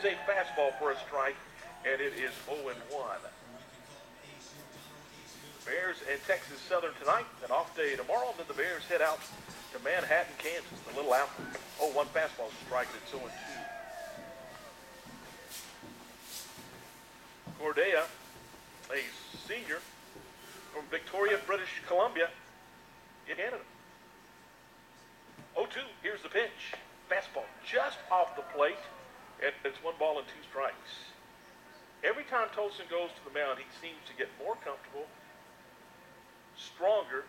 is a fastball for a strike, and it is 0-1. Bears and Texas Southern tonight, an off day tomorrow, and then the Bears head out to Manhattan, Kansas, the Little Apple. 0-1 fastball strike, and it's 0-2. Correa, a senior from Victoria, British Columbia, in Canada. 0-2, here's the pitch. Fastball just off the plate, and it's 1 ball and 2 strikes. Every time Tolson goes to the mound, he seems to get more comfortable, stronger,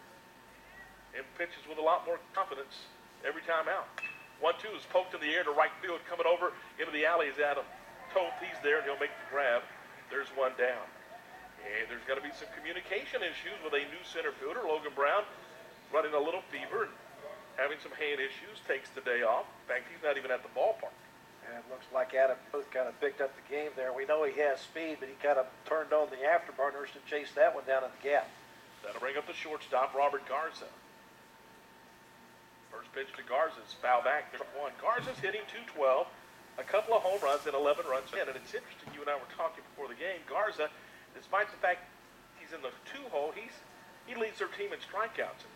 and pitches with a lot more confidence every time out. 1-2 is poked in the air to right field. Coming over into the alley is Adam Toth. He's there, and he'll make the grab. There's 1 down. And there's got to be some communication issues with a new center fielder, Logan Brown, running a little fever and having some hand issues. Takes the day off. In fact, he's not even at the ballpark. And it looks like Adam Toth kind of picked up the game there. We know he has speed, but he kind of turned on the afterburners to chase that one down in the gap. That'll bring up the shortstop, Robert Garza. First pitch to Garza is foul back. There's 1. Garza's hitting .212, a couple of home runs and 11 runs in. And it's interesting, you and I were talking before the game. Garza, despite the fact he's in the 2 hole, he leads their team in strikeouts. And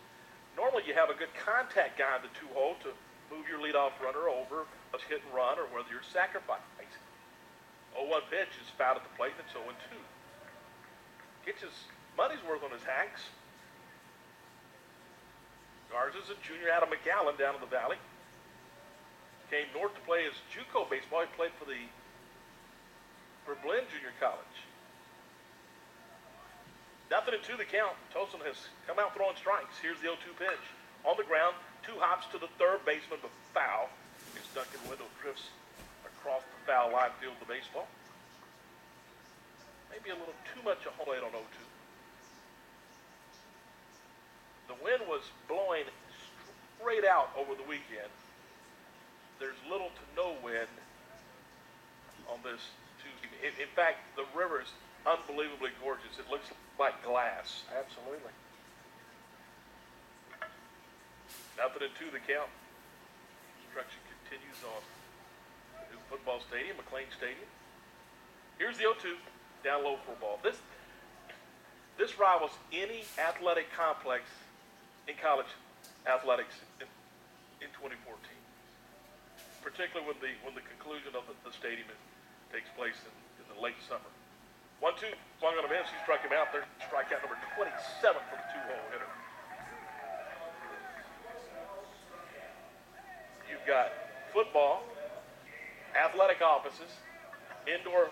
normally you have a good contact guy in the 2 hole to move your leadoff runner over, let's hit and run, or whether you're sacrificing. 0-1 pitch is fouled at the plate, and it's 0-2. Gets his money's worth on his hacks. Garza's a junior out of McAllen down in the Valley. Came north to play his JUCO baseball. He played for Berlin Junior College. 0-2 the count. Tolson has come out throwing strikes. Here's the 0-2 pitch. On the ground, 2 hops to the third baseman, but foul. His Duncan Wendell drifts across the foul line field of the baseball. Maybe a little too much a home plate on 0-2. The wind was blowing straight out over the weekend. There's little to no wind on this Tuesday. In fact, the river is unbelievably gorgeous. It looks like glass. Absolutely. 0-2 the count. Construction continues on the new football stadium, McLean Stadium. Here's the 0-2, down low for a ball. This rivals any athletic complex in college athletics in 2014, particularly when the conclusion of the stadium takes place in the late summer. 1-2, swung on a miss. He struck him out there. Strikeout number 27 for the 2-hole hitter. You've got football, athletic offices, indoor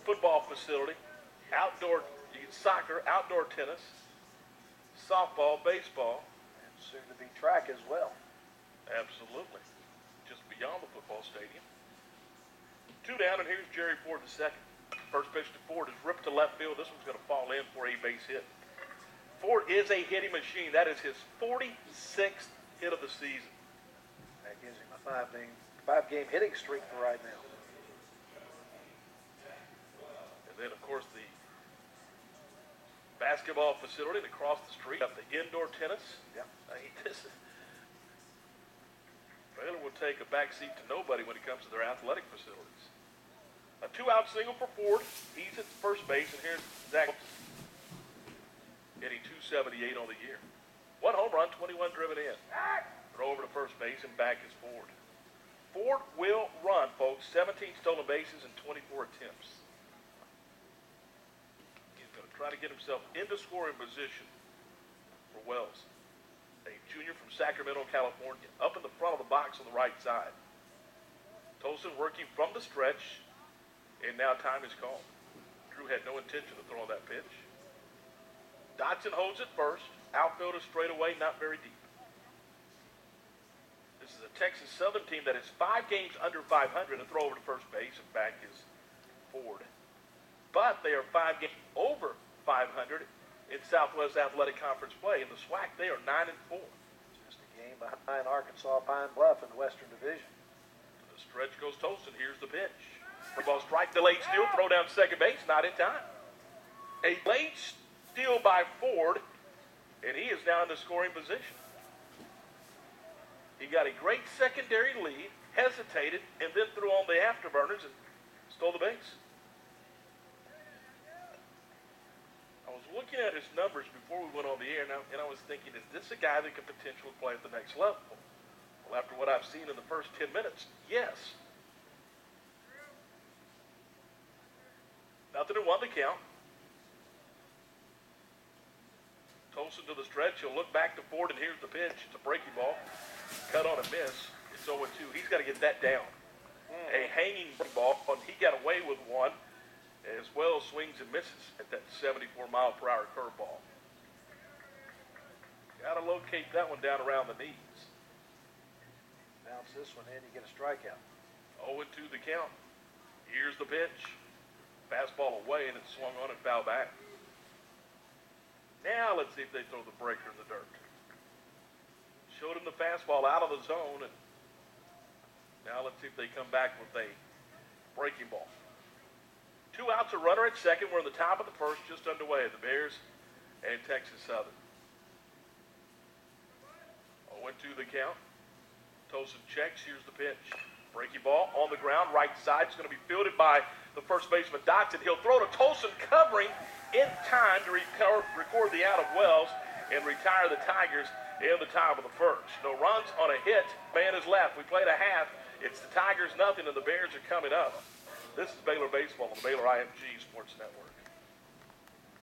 football facility, outdoor soccer, outdoor tennis, softball, baseball. And soon to be track as well. Absolutely. Just beyond the football stadium. 2 down, and here's Jerry Ford the second. First pitch to Ford is ripped to left field. This one's going to fall in for a base hit. Ford is a hitting machine. That is his 46th hit of the season. That gives him a 5-game hitting streak for right now. And then, of course, the basketball facility and across the street, up the indoor tennis. Yeah. Baylor will take a backseat to nobody when it comes to their athletic facilities. A 2-out single for Ford. He's at first base, and here's Zach hitting .278 on the year. 1 home run, 21 driven in. Throw over to first base, and back is Ford. Ford will run, folks. 17 stolen bases and 24 attempts. He's going to try to get himself into scoring position for Wells, a junior from Sacramento, California, up in the front of the box on the right side. Tolson working from the stretch, and now time is called. Drew had no intention of throwing that pitch. Dotson holds it first. Outfielder straight away, not very deep. This is a Texas Southern team that is 5 games under 500. A throw over to first base, and back is Ford. But they are 5 games over 500 in Southwest Athletic Conference play. In the SWAC, they are 9-4. Just a game behind Arkansas Pine Bluff in the Western Division. To the stretch goes Tolson. Here's the pitch. The ball strike, delayed steal, throw down second base, not in time. A late steal by Ford, and he is now in the scoring position. He got a great secondary lead, hesitated, and then threw on the afterburners and stole the base. I was looking at his numbers before we went on the air, and I was thinking, is this a guy that could potentially play at the next level? Well, after what I've seen in the first 10 minutes, yes. Nothing to 1 to count. Tolson to the stretch. He'll look back to Ford, and here's the pitch. It's a breaking ball. Cut on a miss. It's 0-2. He's got to get that down. A hanging ball, and he got away with one, as well as swings and misses at that 74-mile-per-hour curveball. Got to locate that one down around the knees. Bounce this one in, you get a strikeout. 0-2 the count. Here's the pitch. Fastball away, and it's swung on and foul back. Now let's see if they throw the breaker in the dirt. Showed him the fastball out of the zone, and now let's see if they come back with a breaking ball. 2 outs, a runner at second. We're in the top of the first, just underway. The Bears and Texas Southern. 0-2 the count. Tolson checks. Here's the pitch. Breaking ball on the ground, right side. It's going to be fielded by the first baseman Dotson. He'll throw to Tolson, covering in time to record the out of Wells and retire the Tigers in the top of the first. No runs on a hit. Man is left. We played a half. It's the Tigers nothing, and the Bears are coming up. This is Baylor Baseball on the Baylor IMG Sports Network.